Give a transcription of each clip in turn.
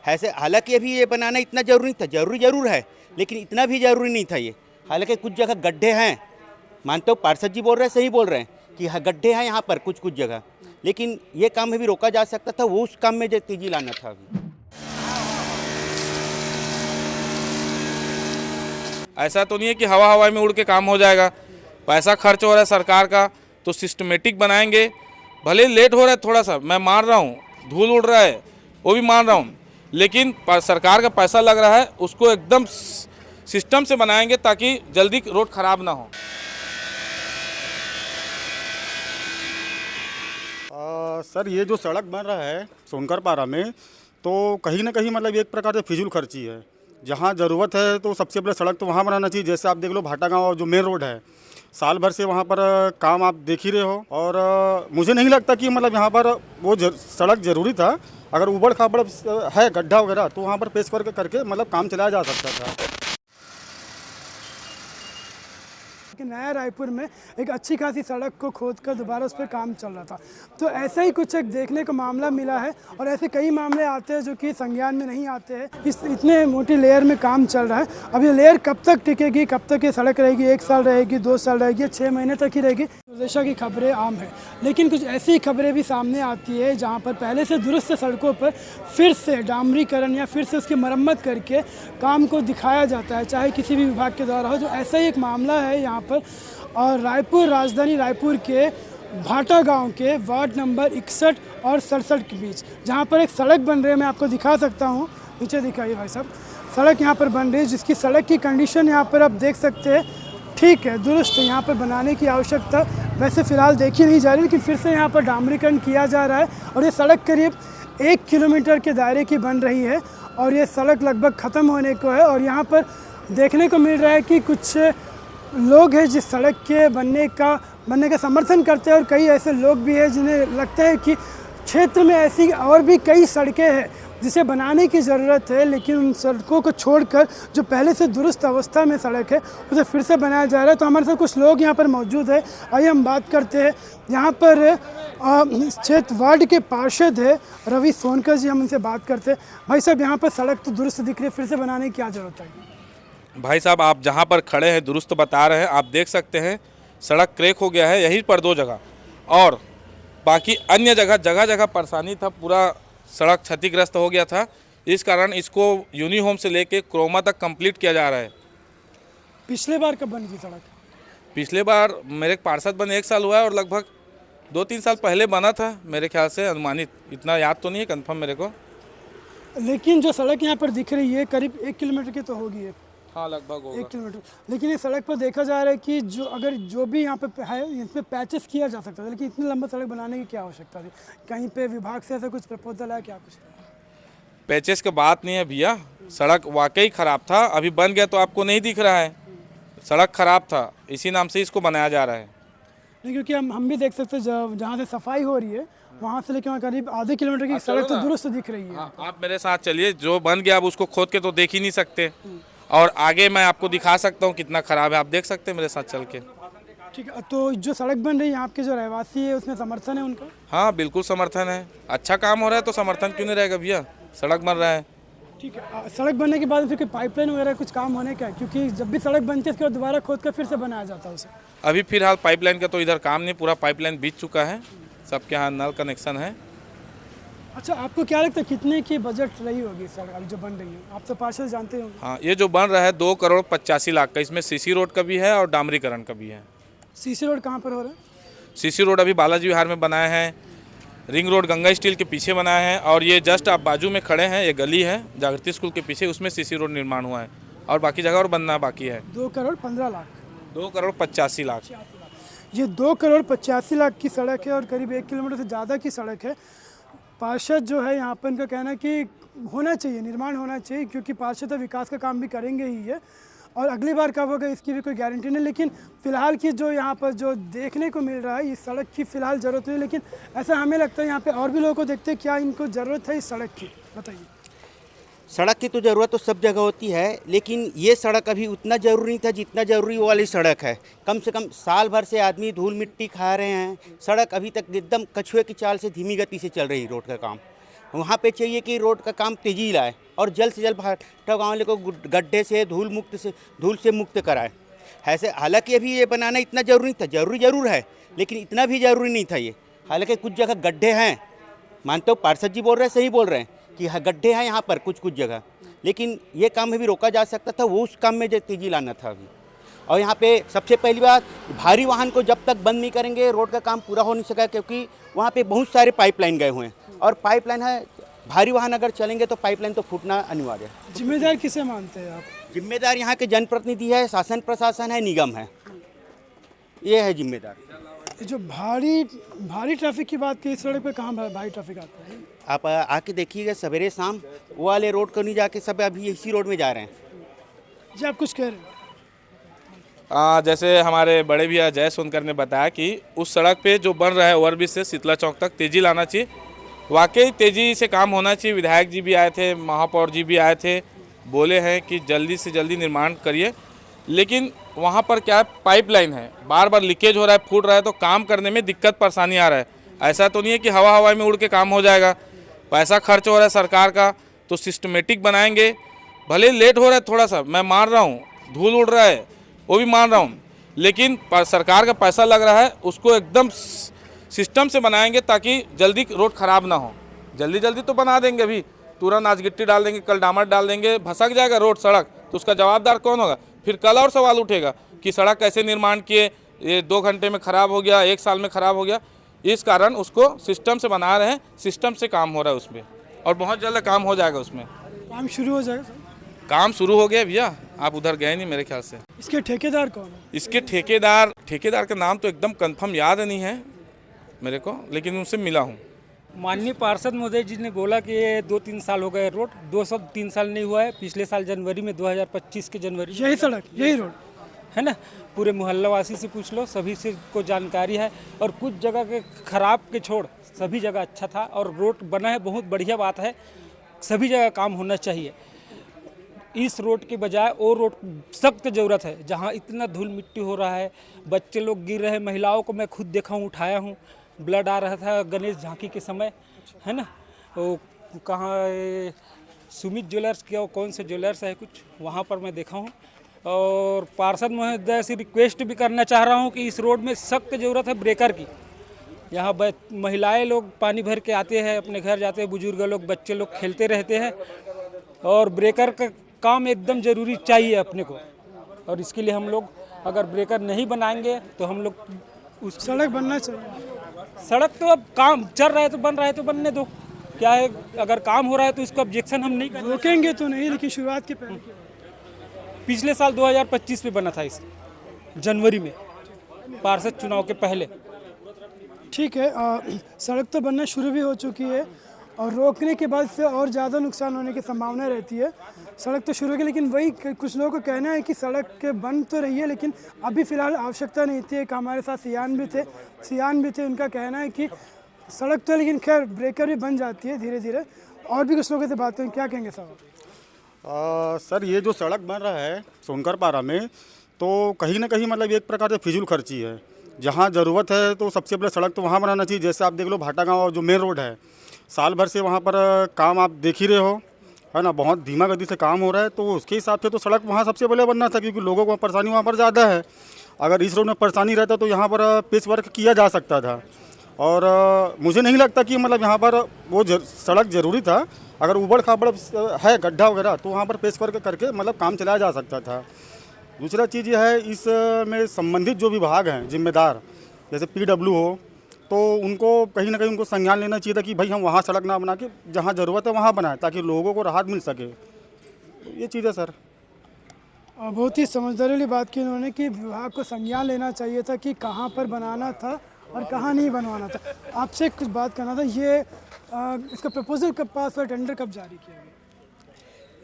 ऐसे हालांकि अभी ये बनाना इतना ज़रूरी नहीं था, ज़रूरी ज़रूर है लेकिन इतना भी ज़रूरी नहीं था ये। हालांकि कुछ जगह गड्ढे हैं, मानते हो पार्षद जी बोल रहे हैं, सही बोल रहे हैं कि हाँ गड्ढे हैं यहाँ पर कुछ कुछ जगह, लेकिन ये काम भी रोका जा सकता था, वो उस काम में जो तेजी लाना था अभी। ऐसा तो नहीं है कि हवा हवा में उड़ के काम हो जाएगा, पैसा खर्च हो रहा है सरकार का, तो सिस्टमेटिक बनाएंगे। भले लेट हो रहा है थोड़ा सा, मैं मान रहा हूँ, धूल उड़ रहा है वो भी मान रहा हूँ, लेकिन सरकार का पैसा लग रहा है, उसको एकदम सिस्टम से बनाएंगे ताकि जल्दी रोड खराब ना हो। सर ये जो सड़क बन रहा है सोनकरपारा में, तो कहीं ना कहीं मतलब एक प्रकार से फिजूल खर्ची है। जहाँ ज़रूरत है तो सबसे पहले सड़क तो वहाँ बनाना चाहिए। जैसे आप देख लो भाटा गांव जो मेन रोड है, साल भर से वहाँ पर काम आप देख ही रहे हो, और मुझे नहीं लगता कि मतलब यहाँ पर वो सड़क ज़रूरी था। अगर उबड़ खाबड़ है गड्ढा वगैरह तो वहाँ पर पेश करके मतलब काम चलाया जा सकता था। कि नया रायपुर में एक अच्छी खासी सड़क को खोदकर दोबारा उस पर काम चल रहा था, तो ऐसा ही कुछ एक देखने को मामला मिला है। और ऐसे कई मामले आते हैं जो कि संज्ञान में नहीं आते हैं। इस इतने मोटी लेयर में काम चल रहा है, अब ये लेयर कब तक टिकेगी, कब तक ये सड़क रहेगी, 1 साल रहेगी, 2 साल रहेगी, 6 महीने तक ही रहेगी, हमेशा की खबरें आम है। लेकिन कुछ ऐसी खबरें भी सामने आती है जहाँ पर पहले से दुरुस्त सड़कों पर फिर से डामरीकरण या फिर से उसकी मरम्मत करके काम को दिखाया जाता है, चाहे किसी भी विभाग के द्वारा हो। जो ऐसा ही एक मामला है यहाँ पर, और रायपुर, राजधानी रायपुर के भाटा गांव के वार्ड नंबर 61 और 67 के बीच, जहां पर एक सड़क बन रही है। मैं आपको दिखा सकता हूं, नीचे दिखाइए भाई साहब, सड़क यहां पर बन रही है, जिसकी सड़क की कंडीशन यहां पर आप देख सकते हैं, ठीक है, दुरुस्त। यहां पर बनाने की आवश्यकता वैसे फ़िलहाल देखी नहीं जा रही, लेकिन फिर से यहाँ पर डामरीकरण किया जा रहा है। और ये सड़क करीब 1 किलोमीटर के दायरे की बन रही है, और ये सड़क लगभग ख़त्म होने को है। और यहाँ पर देखने को मिल रहा है कि कुछ लोग हैं जिस सड़क के बनने का समर्थन करते हैं, और कई ऐसे लोग भी हैं जिन्हें लगता है कि क्षेत्र में ऐसी और भी कई सड़कें हैं जिसे बनाने की ज़रूरत है, लेकिन उन सड़कों को छोड़कर जो पहले से दुरुस्त अवस्था में सड़क है उसे फिर से बनाया जा रहा है। तो हमारे साथ कुछ लोग यहाँ पर मौजूद है, आइए हम बात करते हैं। यहाँ पर क्षेत्र वार्ड के पार्षद है रवि सोनकर जी, हम उनसे बात करते हैं। भाई साहब, यहाँ पर सड़क तो दुरुस्त दिख रही है, फिर से बनाने की क्या ज़रूरत है? भाई साहब, आप जहाँ पर खड़े हैं दुरुस्त बता रहे हैं, आप देख सकते हैं सड़क क्रैक हो गया है यहीं पर 2 जगह, और बाकी अन्य जगह जगह परेशानी था, पूरा सड़क क्षतिग्रस्त हो गया था। इस कारण इसको यूनिहोम से लेके क्रोमा तक कंप्लीट किया जा रहा है। पिछले बार कब बनी थी सड़क? पिछले बार मेरे पार्षद बने 1 साल हुआ है, और लगभग 2-3 साल पहले बना था मेरे ख्याल से, अनुमानित, इतना याद तो नहीं है कंफर्म मेरे को। लेकिन जो सड़क यहाँ पर दिख रही है करीब 1 किलोमीटर की तो होगी है। हाँ, लगभग होगा 1 किलोमीटर। लेकिन इस सड़क पर देखा जा रहा है कि जो भी यहाँ पे है, इस पर पैचेस किया जा सकता था, लेकिन इतनी लंबा सड़क बनाने की क्या आवश्यकता थी? कहीं पे विभाग से ऐसा कुछ प्रपोजल है क्या? कुछ पैचेस की बात नहीं है भैया, सड़क वाकई ख़राब था, अभी बन गया तो आपको नहीं दिख रहा है। सड़क ख़राब था, इसी नाम से इसको बनाया जा रहा है। नहीं, क्योंकि हम भी देख सकते हैं जहाँ से सफाई हो रही है वहाँ से लेकर करीब आधे किलोमीटर की सड़क तो दुरुस्त दिख रही है। आप मेरे साथ चलिए, जो बन गया अब उसको खोद के तो देख ही नहीं सकते, और आगे मैं आपको दिखा सकता हूँ कितना ख़राब है, आप देख सकते हैं मेरे साथ चल के। ठीक है, तो जो सड़क बन रही है यहाँ के जो रहवासी है उसमें समर्थन है उनका? हाँ, बिल्कुल समर्थन है, अच्छा काम हो रहा है तो समर्थन क्यों नहीं रहेगा भैया, सड़क बन रहा है। ठीक है, सड़क बनने के बाद फिर कोई पाइपलाइन वगैरह कुछ काम होने का है? क्योंकि जब भी सड़क बनती है उसके बाद दोबारा खोद कर फिर से बनाया जाता है उसे। अभी फिलहाल पाइपलाइन का तो इधर काम नहीं, पूरा पाइपलाइन बीत चुका है, सबके यहाँ नल कनेक्शन है। अच्छा, आपको क्या लगता है कितने की बजट रही होगी सड़क अभी जो बन रही है? आप तो पार्षद जानते हो। हाँ, ये जो बन रहा है 2,85,00,000 का, इसमें सीसी रोड का भी है और डामरीकरण का भी है। सीसी रोड कहाँ पर हो रहा है? सीसी रोड अभी बालाजी विहार में बनाए हैं, रिंग रोड गंगा स्टील के पीछे बनाए हैं, और ये जस्ट आप बाजू में खड़े हैं, ये गली है जागृति स्कूल के पीछे, उसमें सीसी रोड निर्माण हुआ है, और बाकी जगह और बनना बाकी है। 2,15,00,000। 2,85,00,000। ये 2,85,00,000 की सड़क है और करीब 1 किलोमीटर से ज़्यादा की सड़क है। पार्षद जो है यहाँ पर इनका कहना है कि होना चाहिए, निर्माण होना चाहिए, क्योंकि पार्षद तो विकास का काम भी करेंगे ही है, और अगली बार कब होगा इसकी भी कोई गारंटी नहीं। लेकिन फ़िलहाल की जो यहाँ पर जो देखने को मिल रहा है, इस सड़क की फ़िलहाल ज़रूरत नहीं, लेकिन ऐसा हमें लगता है यहाँ पे और भी लोगों को देखते हैं, क्या इनको ज़रूरत है इस सड़क की? बताइए। सड़क की तो ज़रूरत तो सब जगह होती है, लेकिन ये सड़क अभी उतना ज़रूरी नहीं था जितना ज़रूरी वो वाली सड़क है। कम से कम साल भर से आदमी धूल मिट्टी खा रहे हैं, सड़क अभी तक एकदम कछुए की चाल से धीमी गति से चल रही है रोड का काम। वहाँ पे चाहिए कि रोड का काम तेजी लाए और जल्द से जल्द भाटा गाँव वाले को गड्ढे से धूल से मुक्त कराए। ऐसे हालांकि अभी ये बनाना इतना ज़रूरी नहीं था, ज़रूरी ज़रूर है लेकिन इतना भी ज़रूरी नहीं था ये। हालांकि कुछ जगह गड्ढे हैं, मानते हो पार्षद जी बोल रहे हैं, सही बोल रहे हैं कि गड्ढे हैं यहाँ पर कुछ जगह, लेकिन ये काम भी रोका जा सकता था, वो उस काम में तेजी लाना था अभी। और यहाँ पे सबसे पहली बात, भारी वाहन को जब तक बंद नहीं करेंगे रोड का काम पूरा हो नहीं सका, क्योंकि वहाँ पे बहुत सारे पाइपलाइन गए हुए हैं और पाइपलाइन है, भारी वाहन अगर चलेंगे तो पाइपलाइन तो फूटना अनिवार्य है। जिम्मेदार किसे मानते हैं आप? जिम्मेदार यहाँ के जनप्रतिनिधि है, शासन प्रशासन है, निगम है, ये है जिम्मेदार। जो भारी ट्रैफिक की बात की, इस सड़क पे कहाँ भारी ट्रैफिक आता है? आप आके देखिएगा सवेरे शाम, वो वाले रोड को नहीं जाके सब अभी इसी रोड में जा रहे हैं। जी आप कुछ कह रहे हैं? जैसे हमारे बड़े भैया जय सोनकर ने बताया कि उस सड़क पे जो बन रहा है ओवरब्रिज से शीतला चौक तक तेज़ी लाना चाहिए। वाकई तेज़ी से काम होना चाहिए। विधायक जी भी आए थे, महापौर जी भी आए थे, बोले हैं कि जल्दी से जल्दी निर्माण करिए, लेकिन वहाँ पर क्या है, पाइपलाइन है, बार बार लीकेज हो रहा है, फूट रहा है, तो काम करने में दिक्कत परेशानी आ रहा है। ऐसा तो नहीं है कि हवा में उड़ के काम हो जाएगा, पैसा खर्च हो रहा है सरकार का, तो सिस्टमेटिक बनाएंगे। भले लेट हो रहा है थोड़ा सा, मैं मान रहा हूँ, धूल उड़ रहा है वो भी मान रहा हूँ, लेकिन सरकार का पैसा लग रहा है, उसको एकदम सिस्टम से बनाएंगे ताकि जल्दी रोड ख़राब ना हो। जल्दी तो बना देंगे, अभी तुरंत आज गिट्टी डाल देंगे, कल डामर डाल देंगे, भसक जाएगा रोड सड़क, तो उसका जवाबदार कौन होगा? फिर कल और सवाल उठेगा कि सड़क कैसे निर्माण किए, ये 2 घंटे में ख़राब हो गया, 1 साल में ख़राब हो गया। इस कारण उसको सिस्टम से बना रहे हैं, सिस्टम से काम हो रहा है उसमें, और बहुत जल्द काम हो जाएगा उसमें। काम शुरू हो जाएगा सर? काम शुरू हो गया भैया, आप उधर गए नहीं मेरे ख्याल से। इसके ठेकेदार कौन है? इसके ठेकेदार का नाम तो एकदम कंफर्म याद नहीं है मेरे को, लेकिन उनसे मिला हूँ। माननीय पार्षद महोदय जी ने बोला कि ये 2-3 साल हो गए रोड, 2-3 साल नहीं हुआ है। पिछले साल जनवरी में 2025 के जनवरी, यही सड़क, यही रोड है ना, पूरे मोहल्लावासी से पूछ लो, सभी से को जानकारी है। और कुछ जगह के खराब के छोड़ सभी जगह अच्छा था, और रोड बना है, बहुत बढ़िया बात है, सभी जगह काम होना चाहिए। इस रोड के बजाय और रोड सख्त ज़रूरत है, जहाँ इतना धूल मिट्टी हो रहा है, बच्चे लोग गिर रहे हैं, महिलाओं को मैं खुद देखा हूँ, उठाया हूँ, ब्लड आ रहा था गणेश झांकी के समय, है ना। वो कहाँ सुमित ज्वेलर्स क्या, कौन से ज्वेलर्स है कुछ, वहाँ पर मैं देखा हूँ। और पार्षद महोदय से रिक्वेस्ट भी करना चाह रहा हूँ कि इस रोड में सख्त ज़रूरत है ब्रेकर की। यहाँ महिलाएं लोग पानी भर के आते हैं, अपने घर जाते हैं, बुजुर्ग लोग, बच्चे लोग खेलते रहते हैं, और ब्रेकर का काम एकदम ज़रूरी चाहिए अपने को। और इसके लिए हम लोग अगर ब्रेकर नहीं बनाएंगे तो हम लोग उस सड़क बनना चाहिए। सड़क तो अब काम चल रहा है तो बन रहा है तो बनने दो, क्या है, अगर काम हो रहा है तो इसको ऑब्जेक्शन हम नहीं करेंगे। रोकेंगे तो नहीं, लेकिन शुरुआत के पहले पिछले साल 2025 में बना था, इस जनवरी में, पार्षद चुनाव के पहले। ठीक है। सड़क तो बनना शुरू भी हो चुकी है, और रोकने के बाद से और ज़्यादा नुकसान होने की संभावना रहती है। सड़क तो शुरू की, लेकिन वही कुछ लोगों का कहना है कि सड़क के बन तो रही है, लेकिन अभी फ़िलहाल आवश्यकता नहीं थी। एक हमारे साथ सियान भी थे, उनका कहना है कि सड़क तो, लेकिन खैर ब्रेकर भी बन जाती है धीरे धीरे। और भी कुछ लोगों से बात करें, क्या कहेंगे साहब? सर ये जो सड़क बन रहा है सोनकर पारा में, तो कहीं ना कहीं मतलब एक प्रकार से फिजूल खर्ची है। जहाँ ज़रूरत है तो सबसे पहले सड़क तो वहाँ बनाना चाहिए। जैसे आप देख लो भाटा गाँव जो मेन रोड है, साल भर से वहाँ पर काम आप देख ही रहे हो, है ना, बहुत धीमा गति से काम हो रहा है। तो उसके हिसाब से तो सड़क वहाँ सबसे पहले बनना था, क्योंकि लोगों को परेशानी वहाँ पर ज़्यादा है। अगर इस रोड में परेशानी रहता तो यहाँ पर पेच वर्क किया जा सकता था। और मुझे नहीं लगता कि मतलब यहाँ पर वो सड़क ज़रूरी था। अगर उबड़ खाबड़ है, गड्ढा वगैरह, तो वहाँ पर पेच वर्क करके मतलब काम चलाया जा सकता था। दूसरा चीज़ यह है, इसमें संबंधित जो विभाग हैं जिम्मेदार, जैसे PW हो, तो उनको कहीं ना कहीं उनको संज्ञान लेना चाहिए था कि भाई हम वहाँ सड़क ना बना के जहाँ ज़रूरत है वहाँ बनाएं, ताकि लोगों को राहत मिल सके। तो ये चीज़ है सर। बहुत ही समझदारी वाली बात की उन्होंने कि विभाग को संज्ञान लेना चाहिए था कि कहाँ पर बनाना था और कहाँ नहीं बनवाना था। आपसे कुछ बात करना था, ये इसका प्रपोजल कब पास हुआ, टेंडर कब जारी किया गया?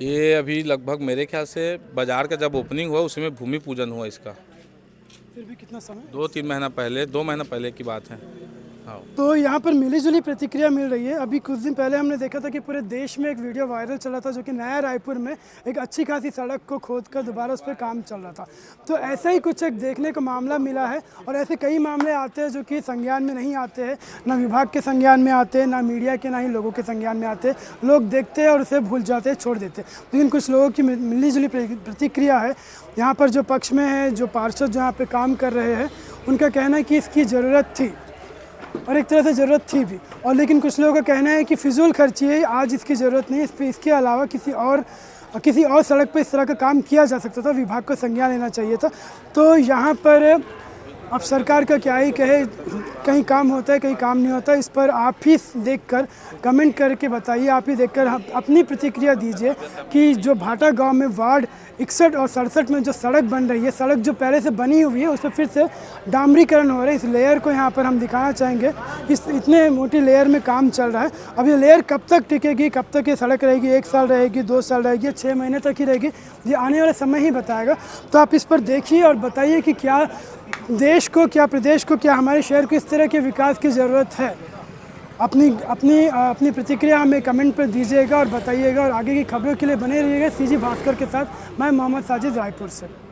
ये अभी लगभग मेरे ख्याल से बाजार का जब ओपनिंग हुआ उसमें भूमि पूजन हुआ इसका। फिर भी कितना समय? 2-3 महीना पहले, 2 महीना पहले की बात है। तो यहाँ पर मिलीजुली प्रतिक्रिया मिल रही है। अभी कुछ दिन पहले हमने देखा था कि पूरे देश में एक वीडियो वायरल चला था, जो कि नया रायपुर में एक अच्छी खासी सड़क को खोदकर दोबारा उस पर काम चल रहा था। तो ऐसा ही कुछ एक देखने को मामला मिला है, और ऐसे कई मामले आते हैं जो कि संज्ञान में नहीं आते हैं, ना विभाग के संज्ञान में आते हैं, ना मीडिया के, ना ही लोगों के संज्ञान में आते हैं। लोग देखते हैं और उसे भूल जाते हैं, छोड़ देते हैं। लेकिन कुछ लोगों की मिलीजुली प्रतिक्रिया है। यहाँ पर जो पक्ष में है, जो पार्षद जो यहाँ पर काम कर रहे हैं, उनका कहना है कि इसकी ज़रूरत थी, और एक तरह से ज़रूरत थी भी। और लेकिन कुछ लोगों का कहना है कि फिजूल खर्ची है, आज इसकी ज़रूरत नहीं, इस पर इसके अलावा किसी और सड़क पर इस तरह का काम किया जा सकता था, विभाग को संज्ञान लेना चाहिए था। तो यहाँ पर अब सरकार का क्या ही कहे, कहीं काम होता है, कहीं काम नहीं होता। इस पर आप ही देखकर कमेंट करके बताइए, आप ही देखकर अपनी प्रतिक्रिया दीजिए कि जो भाटा गांव में वार्ड 61 और 67 में जो सड़क बन रही है, सड़क जो पहले से बनी हुई है, उस पर फिर से डामरीकरण हो रहा है। इस लेयर को यहाँ पर हम दिखाना चाहेंगे। इस इतने मोटी लेयर में काम चल रहा है। अब ये लेयर कब तक टिकेगी, कब तक ये सड़क रहेगी, 1 साल रहेगी, 2 साल रहेगी, 6 महीने तक ही रहेगी, ये आने वाला समय ही बताएगा। तो आप इस पर देखिए और बताइए कि क्या देश को, क्या प्रदेश को, क्या हमारे शहर को इस तरह के विकास की ज़रूरत है। अपनी प्रतिक्रिया हमें कमेंट पर दीजिएगा और बताइएगा। और आगे की खबरों के लिए बने रहिएगा सीजी भास्कर के साथ। मैं मोहम्मद साजिद, रायपुर से।